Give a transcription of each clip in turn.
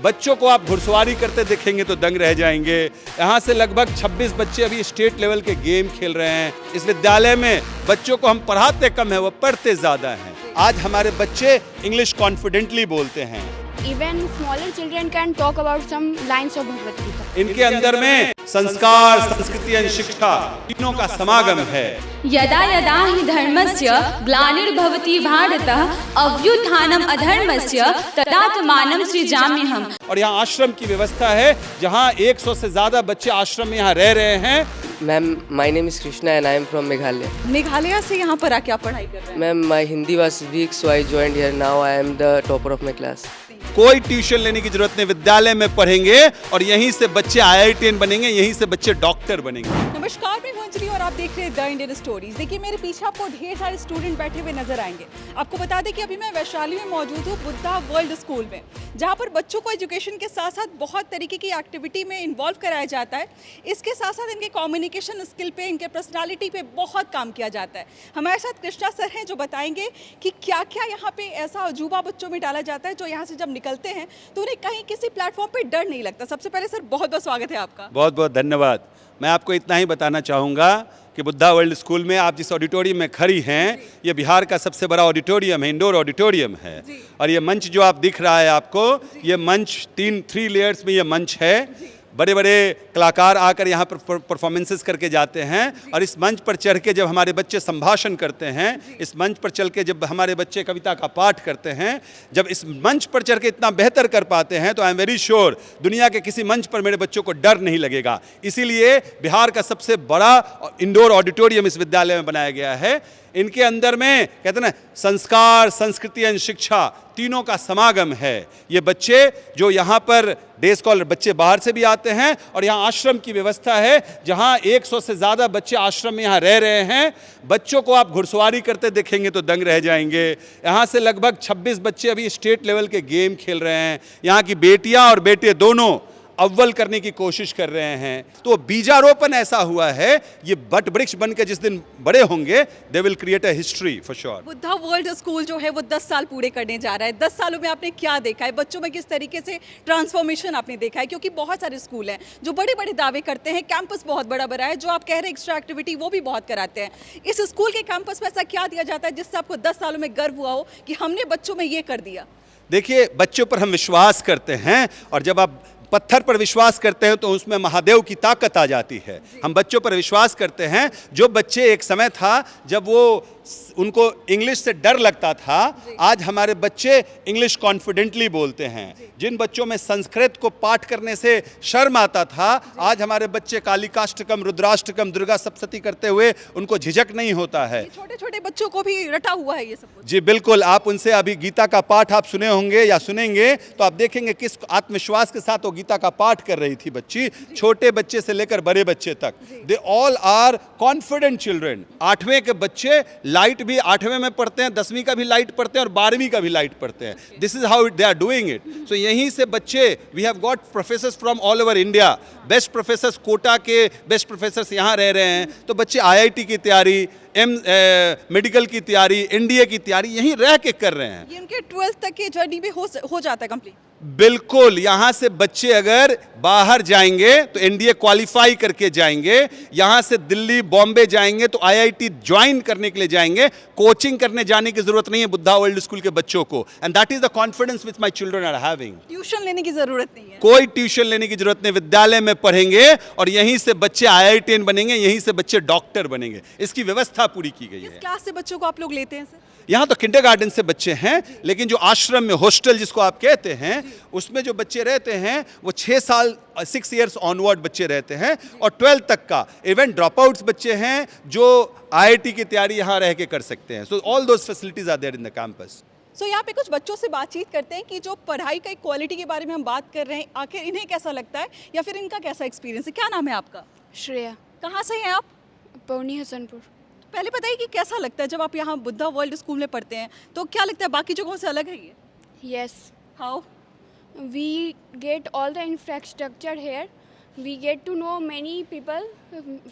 बच्चों को आप घुड़सवारी करते देखेंगे तो दंग रह जाएंगे। यहाँ से लगभग 26 बच्चे अभी स्टेट लेवल के गेम खेल रहे हैं। इस विद्यालय में बच्चों को हम पढ़ाते कम है, वो पढ़ते ज्यादा हैं। आज हमारे बच्चे इंग्लिश कॉन्फिडेंटली बोलते हैं। Even smaller children can talk about some lines of Bhagavad Gita. इनके अंदर में संस्कार, संस्कृति और शिक्षा तीनों का समागम है। यदा यदा हि धर्मस्य ग्लानिर्भवति भारतः अभ्युत्थानम् अधर्मस्य तदात्मानं सृजाम्यहम्। और यहाँ आश्रम की व्यवस्था है, जहाँ 100 से ज्यादा बच्चे आश्रम में यहाँ रह रहे हैं। Ma'am, my name is Krishna and I am from Meghalaya. Meghalaya से यहाँ पर आके आप पढ़ाई कर रहे हैं? Ma'am, my Hindi was weak so I joined here. Now I am the topper of my class. कोई ट्यूशन लेने की जरूरत नहीं, विद्यालय में पढ़ेंगे और यहीं से बच्चे IITian बनेंगे, यहीं से बच्चे डॉक्टर बनेंगे। नमस्कार, मैं अंजलि और आप देख रहे हैं द इंडियन स्टोरीज। देखिए, मेरे पीछे आपको ढेर सारे स्टूडेंट बैठे हुए नजर आएंगे। आपको बता दें कि अभी मैं वैशाली में मौजूद हूँ बुद्धा वर्ल्ड स्कूल में, जहाँ पर बच्चों को एजुकेशन के साथ साथ बहुत तरीके की एक्टिविटी में इन्वॉल्व कराया जाता है। इसके साथ साथ इनके कम्युनिकेशन स्किल पे, इनके पर्सनालिटी पे बहुत काम किया जाता है। हमारे साथ कृष्णा सर हैं जो बताएंगे कि क्या क्या यहाँ पे ऐसा अजूबा बच्चों में डाला जाता है जो यहाँ से जब निकलते हैं तो उन्हें कहीं किसी प्लेटफॉर्म पे डर नहीं लगता। सबसे पहले सर बहुत बहुत स्वागत है आपका। बहुत बहुत धन्यवाद। मैं आपको इतना ही बताना चाहूँगा कि बुद्धा वर्ल्ड स्कूल में आप जिस ऑडिटोरियम में खड़ी हैं, ये बिहार का सबसे बड़ा ऑडिटोरियम है, इंडोर ऑडिटोरियम है। और ये मंच जो आप दिख रहा है आपको, ये मंच 3 लेयर्स में ये मंच है। बड़े बड़े कलाकार आकर यहाँ पर परफॉर्मेंसेस करके जाते हैं और इस मंच पर चढ़ के जब हमारे बच्चे संभाषण करते हैं, इस मंच पर चल के जब हमारे बच्चे कविता का पाठ करते हैं, जब इस मंच पर चढ़ के इतना बेहतर कर पाते हैं तो आई एम वेरी श्योर दुनिया के किसी मंच पर मेरे बच्चों को डर नहीं लगेगा। इसीलिए बिहार का सबसे बड़ा इंडोर ऑडिटोरियम इस विद्यालय में बनाया गया है। इनके अंदर में कहते हैं ना, संस्कार, संस्कृति और शिक्षा तीनों का समागम है। ये बच्चे जो यहाँ पर डे स्कॉलर बच्चे बाहर से भी आते हैं और यहाँ आश्रम की व्यवस्था है, जहाँ 100 से ज़्यादा बच्चे आश्रम में यहाँ रह रहे हैं। बच्चों को आप घुड़सवारी करते देखेंगे तो दंग रह जाएंगे। यहाँ से लगभग 26 बच्चे अभी स्टेट लेवल के गेम खेल रहे हैं। यहाँ की बेटियाँ और बेटे दोनों अव्वल करने की कोशिश कर रहे हैं। तो बीजारोपण ऐसा हुआ है, ये बट वृक्ष बन के जिस दिन बड़े होंगे, they will create a history for sure. Buddha world school जो है वो 10 साल पूरे करने जा रहा है। 10 सालों में आपने क्या देखा है? बच्चों में किस तरीके से ट्रांसफॉर्मेशन आपने देखा है? क्योंकि बहुत सारे स्कूल हैं जो बड़े बड़े दावे करते हैं, कैंपस बहुत बड़ा बड़ा है, जो आप कह रहे हैं एक्स्ट्रा एक्टिविटी वो भी बहुत कराते हैं। इस स्कूल के कैंपस में ऐसा क्या दिया जाता है जिससे आपको 10 सालों में गर्व हुआ हो कि हमने बच्चों में ये कर दिया? देखिए, बच्चों पर हम विश्वास करते हैं और जब आप पत्थर पर विश्वास करते हैं तो उसमें महादेव की ताकत आ जाती है। हम बच्चों पर विश्वास करते हैं। जो बच्चे एक समय था जब वो उनको इंग्लिश से डर लगता था, आज हमारे बच्चे इंग्लिश कॉन्फिडेंटली बोलते हैं। जिन बच्चों में संस्कृत को पाठ करने से शर्म आता था, आज हमारे बच्चे कालिकाष्टकम, रुद्राष्टकम, दुर्गा सप्तशती करते हुए उनको झिझक नहीं होता है। छोटे छोटे बच्चों को भी रटा हुआ है ये सब कुछ। जी बिल्कुल, आप उनसे अभी गीता का पाठ आप सुने होंगे या सुनेंगे तो आप देखेंगे किस आत्मविश्वास के साथ वो गीता का पाठ कर रही थी बच्ची। छोटे बच्चे से लेकर बड़े बच्चे तक, they all are confident children. 8वें के बच्चे लाइट भी 8वें में पढ़ते हैं, 10वीं का भी लाइट पढ़ते हैं और 12वीं का भी लाइट पढ़ते हैं। This is how they are doing it. So यहीं से बच्चे, we have got professors from all over India. Best professors, Kota के बेस्ट प्रोफेसर्स यहाँ रह रहे हैं। तो बच्चे IIT की तैयारी, मेडिकल की तैयारी, NDA की तैयारी यहीं रह के कर रहे हैं। ये उनके 12th तक की जर्नी में हो जाता है कंप्लीट। बिल्कुल, यहाँ से बच्चे अगर बाहर जाएंगे तो NDA क्वालिफाई करके जाएंगे। यहाँ से दिल्ली, बॉम्बे जाएंगे तो IIT ज्वाइन करने के लिए जाएंगे। कोचिंग करने जाने की जरूरत नहीं है बुद्धा वर्ल्ड स्कूल के बच्चों को। And that is the confidence which my children are having. Tuition लेने की जरूरत नहीं है। कोई ट्यूशन लेने की जरूरत नहीं, विद्यालय में पढ़ेंगे और यहीं से बच्चे IITian बनेंगे, यहीं से बच्चे डॉक्टर बनेंगे। इसकी व्यवस्था पूरी की गई किस है। क्लास से बच्चों को आप लोग लेते हैं सर? यहाँ तो किंडरगार्टन से बच्चे हैं, लेकिन जो आश्रम में हॉस्टल जिसको आप कहते हैं, उसमें जो बच्चे रहते हैं वो 6 इयर्स ऑनवर्ड बच्चे रहते हैं और 12th तक का। इवन ड्रॉप आउट्स बच्चे हैं जो IIT की तैयारी यहाँ रह के कर सकते हैं। So all those facilities are there in the campus. So यहाँ पे कुछ बच्चों से बातचीत करते हैं कि जो पढ़ाई का क्वालिटी के बारे में हम बात कर रहे हैं, आखिर इन्हें कैसा लगता है या फिर इनका कैसा एक्सपीरियंस है। क्या नाम है आपका? श्रेया। कहाँ से हैं आप? पौनी हसनपुर। पहले बताइए कि कैसा लगता है जब आप यहाँ बुद्धा वर्ल्ड स्कूल में पढ़ते हैं, तो क्या लगता है बाकी जगहों से अलग है ये? Yes, how? we get all the infrastructure here. We get to know many people.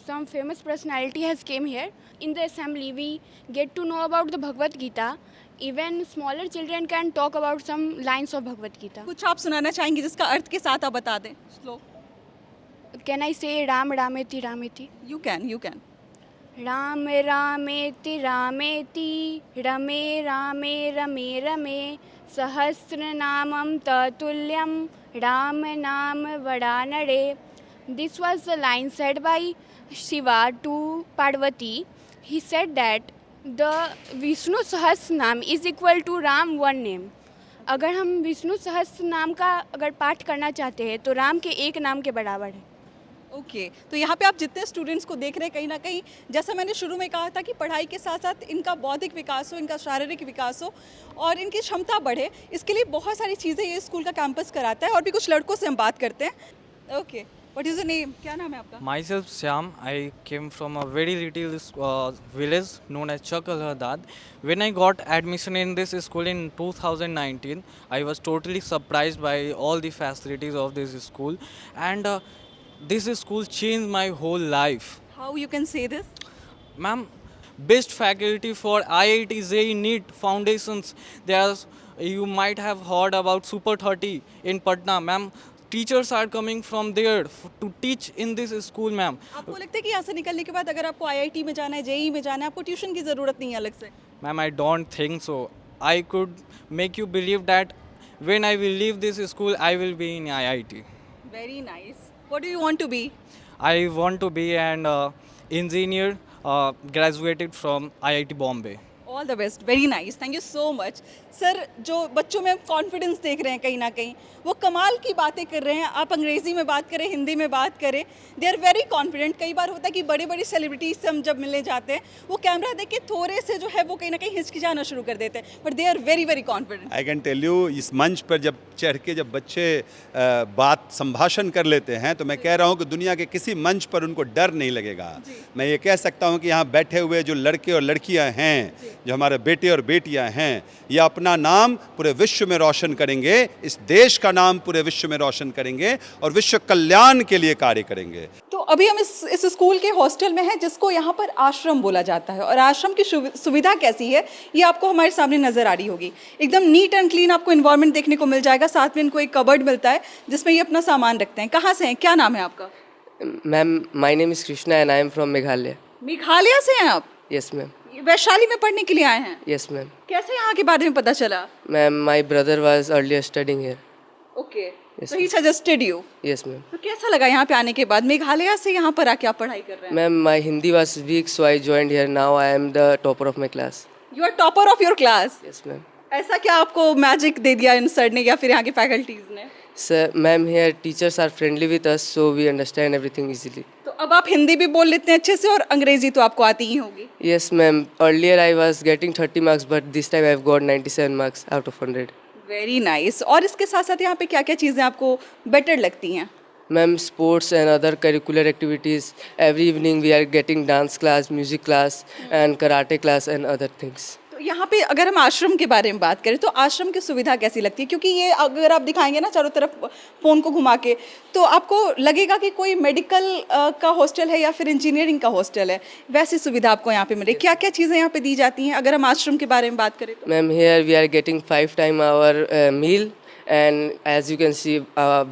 Some famous personality has came here. In the assembly, we get to know about the Bhagavad Gita. even smaller children can talk about some lines of Bhagavad Gita. कुछ आप सुनाना चाहेंगे जिसका अर्थ के साथ आप बता दें श्लोक? Can I say Ram Rameti Rameti? You can Ram रामेति रामेति रमे रामे रमे रमे सहस्रनामं ततुल्यं राम नाम वरानरे. This was the line said by Shiva to Parvati. He said that the Vishnu Sahasranam is equal to Ram one name. अगर हम विष्णु सहस्त्र नाम का अगर पाठ करना चाहते हैं तो राम के एक नाम के बराबर है. ओके तो यहाँ पे आप जितने स्टूडेंट्स को देख रहे हैं कहीं ना कहीं जैसा मैंने शुरू में कहा था कि पढ़ाई के साथ साथ इनका बौद्धिक विकास हो, इनका शारीरिक विकास हो और इनकी क्षमता बढ़े, इसके लिए बहुत सारी चीज़ें ये स्कूल का कैंपस कराता है. और भी कुछ लड़कों से हम बात करते हैं. Okay what is the name, क्या नाम है आपका? Myself Syam, I came from a very little village known as Chakalhadad. When I got admission in this school in 2019, I was totally surprised by all the facilities of this school, and this school changed my whole life. How you can say this? Ma'am, best faculty for IIT JEE NEET foundations. There's, you might have heard about Super 30 in Patna, ma'am. Teachers are coming from there to teach in this school, ma'am. आपको लगता है कि यहाँ से निकलने के बाद अगर आपको आईआईटी में जाना है, जेईई में जाना है, आपको ट्यूशन की ज़रूरत नहीं है अलग से? Ma'am, I don't think so. I could make you believe that when I will leave this school, I will be in IIT. Very nice. What do you want to be? I want to be an engineer, graduated from IIT Bombay. All the best. Very nice. Thank you so much. Sir जो बच्चों में confidence देख रहे हैं कहीं ना कहीं वो कमाल की बातें कर रहे हैं. आप अंग्रेज़ी में बात करें, हिंदी में बात करें, दे आर वेरी कॉन्फिडेंट. कई बार होता है कि बड़ी बड़ी सेलिब्रिटीज से हम जब मिलने जाते हैं वो कैमरा देख के थोड़े से जो है वो कहीं ना कहीं हिचकिचाना शुरू कर देते हैं, but they are very very confident. I can tell you, इस मंच पर जब चढ़ के जब बच्चे बात संभाषण कर लेते हैं तो मैं कह रहा हूँ कि दुनिया के किसी मंच पर उनको डर नहीं लगेगा. मैं ये कह सकता हूँ कि यहाँ बैठे हुए जो लड़के और लड़कियाँ हैं, जो हमारे बेटे और बेटियाँ हैं, ये अपना नाम पूरे विश्व में रोशन करेंगे, इस देश का नाम पूरे विश्व में रोशन करेंगे और विश्व कल्याण के लिए कार्य करेंगे. तो अभी हम इस स्कूल के हॉस्टल में हैं जिसको यहाँ पर आश्रम बोला जाता है और आश्रम की सुविधा कैसी है ये आपको हमारे सामने नज़र आ रही होगी. एकदम नीट एंड क्लीन आपको इन्वायरमेंट देखने को मिल जाएगा. साथ में इनको एक कबर्ड मिलता है जिसमें ये अपना सामान रखते हैं. कहाँ से हैं, क्या नाम है आपका? Ma'am, my name is Krishna and I am from Meghalaya. Meghalaya से हैं आप? Yes, ma'am. वैशाली में पढ़ने के लिए आए हैं? Yes, ma'am. कैसे यहाँ के बारे में पता चला? Ma'am, my brother was earlier studying here. Okay Yes, तो he suggested you. Yes, ma'am. तो कैसा लगा यहाँ पे आने के बाद? मेघालय से यहाँ पर आके आप पढ़ाई कर रहे हैं. Ma'am, my Hindi was weak, so I joined here. Now I am the topper of my class. You are topper of your class. Yes, ma'am. ऐसा क्या आपको मैजिक दे दिया इन सर ने या फिर यहाँ की फैकल्टीज ने? Sir, ma'am, here teachers are friendly with us, so we understand everything easily. तो अब आप हिंदी भी बोल लेते हैं अच्छे से और अंग्रेजी तो आपको आती ही होगी. Yes, ma'am. Earlier I was getting 30 marks, but this time I've got 97 marks out of 100. Very nice. और इसके साथ साथ यहाँ पे क्या क्या चीज़ें आपको बेटर लगती हैं? Ma'am, sports and other curricular activities. Every evening we are getting dance class, music class, and karate class and other things. तो यहाँ पे अगर हम आश्रम के बारे में बात करें तो आश्रम की सुविधा कैसी लगती है? क्योंकि ये अगर आप दिखाएंगे ना चारों तरफ फ़ोन को घुमा के तो आपको लगेगा कि कोई मेडिकल का हॉस्टल है या फिर इंजीनियरिंग का हॉस्टल है. वैसी सुविधा आपको यहाँ पे मिले. क्या क्या चीज़ें यहाँ पे दी जाती हैं अगर हम आश्रम के बारे में बात करें तो? Ma'am, here we are getting 5 times our meal, and as you can see,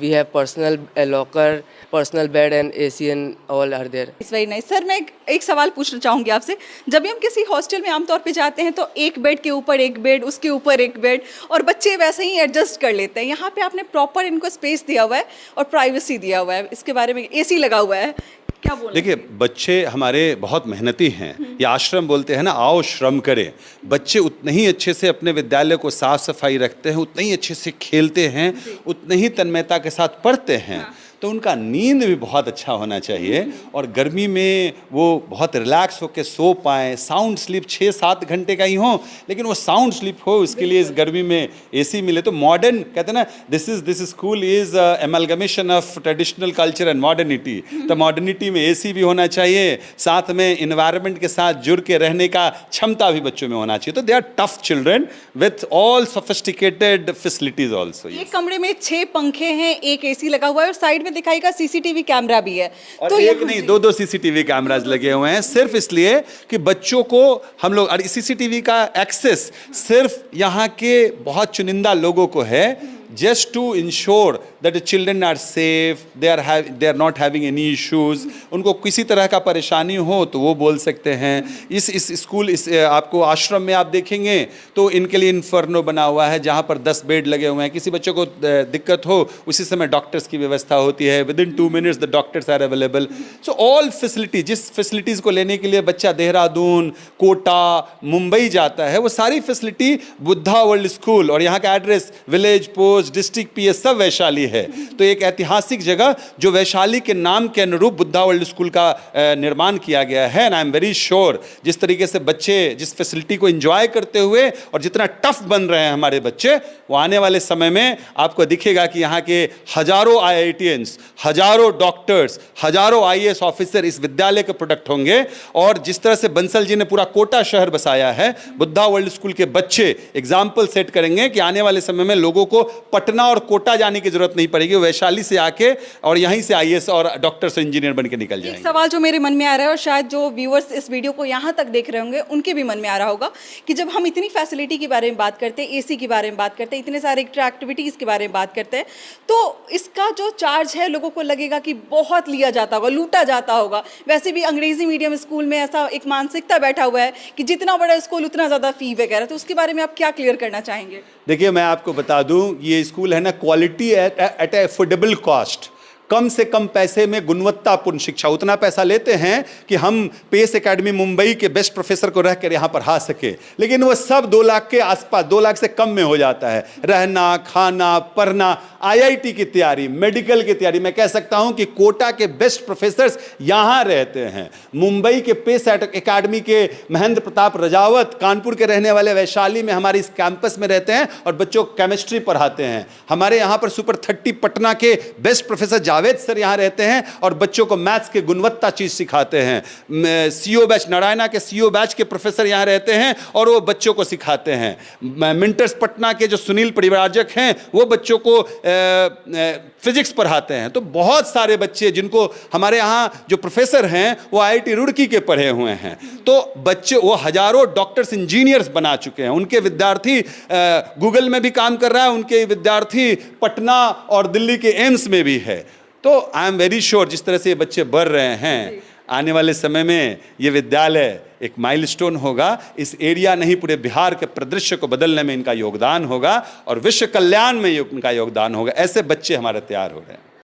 we have personal locker, personal bed, and AC and all are there. इस वेरी नाइस. सर मैं एक सवाल पूछना चाहूँगी आपसे. जब भी हम किसी हॉस्टल में आमतौर पे जाते हैं तो एक बेड के ऊपर एक बेड, उसके ऊपर एक बेड और बच्चे वैसे ही एडजस्ट कर लेते हैं. यहाँ पे आपने प्रॉपर इनको स्पेस दिया हुआ है और प्राइवेसी दिया हुआ है. इसके बारे में AC लगा हुआ है, क्या बोल? देखिए, बच्चे हमारे बहुत मेहनती हैं. ये आश्रम बोलते हैं ना, आओ श्रम करें. बच्चे उतने ही अच्छे से अपने विद्यालय को साफ सफाई रखते हैं, उतने ही अच्छे से खेलते हैं, उतने ही तन्मयता के साथ पढ़ते हैं. तो उनका नींद भी बहुत अच्छा होना चाहिए और गर्मी में वो बहुत रिलैक्स होकर सो पाएँ. साउंड स्लीप 6-7 घंटे का ही हो, लेकिन वो साउंड स्लीप हो, उसके लिए इस गर्मी में AC मिले. तो मॉडर्न कहते हैं ना, this school is amalgamation of traditional culture and modernity. तो मॉडर्निटी में AC भी होना चाहिए, साथ में इन्वायरमेंट के साथ जुड़ के रहने का क्षमता भी बच्चों में होना चाहिए. तो they are tough children with all sophisticated facilities also. एक कमरे में 6 पंखे हैं, एक AC लगा हुआ है और साइड में दिखाइएगा सीसीटीवी कैमरा भी है। और तो एक यहाँ- नहीं, दो सीसीटीवी कैमराज लगे हुए हैं, सिर्फ इसलिए कि बच्चों को हम लोग, और सीसीटीवी का एक्सेस सिर्फ यहाँ के बहुत चुनिंदा लोगों को है, just to ensure that the children are safe, they are not having any issues। उनको किसी तरह का परेशानी हो तो वो बोल सकते हैं। इस स्कूल, इस आपको आश्रम में आप देखेंगे तो इनके लिए इन्फर्नो बना हुआ है, जहाँ पर 10 बेड लगे हुए हैं। किसी बच्चों को दिक्कत हो उसी समय डॉक्टर्स की व्यवस्था होती है, within 2 minutes the doctors are available. So all facility, जिस फैसिलिटीज़ को लेने के लिए बच्चा देहरादून, कोटा, मुंबई जाता है, वो सारी फैसिलिटी बुद्धा वर्ल्ड स्कूल, और यहाँ का address village post, district PS सब वैशाली है। तो एक ऐतिहासिक जगह जो वैशाली के नाम के अनुरूप बुद्धा वर्ल्ड स्कूल का निर्माण किया गया है। And I am very sure जिस तरीके से बच्चे जिस फैसिलिटी को एंजॉय करते हुए और जितना टफ बन रहे हैं हमारे बच्चे, वो आने वाले समय में आपको दिखेगा कि यहाँ के हजारों IITians, हजारों डॉक्टर्स, हजारों IAS ऑफिसर इस विद्यालय के प्रोडक्ट होंगे। और जिस तरह से बंसल जी ने पूरा कोटा शहर बसाया है, बुद्धा वर्ल्ड स्कूल के बच्चे एग्जाम्पल सेट करेंगे कि आने वाले समय में लोगों को पटना और कोटा जाने की जरूरत नहीं पड़ेगी, वैशाली से आके और यहीं से IAS और डॉक्टर्स और इंजीनियर बन के निकल एक जाएंगे। सवाल जो मेरे मन में आ रहा है, और शायद जो व्यूअर्स इस वीडियो को यहाँ तक देख रहे होंगे उनके भी मन में आ रहा होगा, कि जब हम इतनी फैसिलिटी के बारे में बात करते हैं, AC के बारे में बात करते हैं, इतने सारे एक्स्ट्रा एक्टिविटीज़ के बारे में बात करते हैं, तो इसका जो चार्ज है लोगों को लगेगा कि बहुत लिया जाता होगा, लूटा जाता होगा। वैसे भी अंग्रेजी मीडियम स्कूल में ऐसा एक मानसिकता बैठा हुआ है कि जितना बड़ा स्कूल उतना ज़्यादा फ़ी वगैरह, तो उसके बारे में आप क्या क्लियर करना चाहेंगे? देखिए, मैं आपको बता दूं, ये स्कूल है ना, क्वालिटी एट एफोर्डेबल कॉस्ट, कम से कम पैसे में गुणवत्तापूर्ण शिक्षा। उतना पैसा लेते हैं कि हम पेस एकेडमी मुंबई के बेस्ट प्रोफेसर को रह कर यहाँ पढ़ा सके, लेकिन वो सब 2 लाख के आसपास, 2 लाख से कम में हो जाता है। रहना, खाना, पढ़ना, IIT की तैयारी, मेडिकल की तैयारी। मैं कह सकता हूँ कि कोटा के बेस्ट प्रोफेसर्स यहाँ रहते हैं, मुंबई के पेस एकेडमी के महेंद्र प्रताप रजावत, कानपुर के रहने वाले वैशाली में हमारे इस कैंपस में रहते हैं और बच्चों को केमिस्ट्री पढ़ाते हैं। हमारे यहाँ पर सुपर 30 पटना के बेस्ट प्रोफेसर जावेद सर यहाँ रहते हैं और बच्चों को मैथ्स के गुणवत्ता चीज सिखाते हैं। CO बैच, नारायणा के CO बैच के प्रोफेसर यहाँ रहते हैं और वो बच्चों को सिखाते हैं। मिंटर्स पटना के जो सुनील परिव्राजक हैं, वो बच्चों को फिजिक्स पढ़ाते हैं। तो बहुत सारे बच्चे जिनको हमारे यहाँ जो प्रोफेसर हैं वो IIT रुड़की के पढ़े हुए हैं। तो बच्चे वो हजारों डॉक्टर्स, इंजीनियर्स बना चुके हैं। उनके विद्यार्थी गूगल में भी काम कर रहा है, उनके विद्यार्थी पटना और दिल्ली के एम्स में भी है। तो आई एम वेरी श्योर जिस तरह से ये बच्चे बढ़ रहे हैं, आने वाले समय में ये विद्यालय एक माइलस्टोन होगा। इस एरिया नहीं, पूरे बिहार के परिदृश्य को बदलने में इनका योगदान होगा और विश्व कल्याण में इनका योगदान होगा। ऐसे बच्चे हमारे तैयार हो रहे हैं।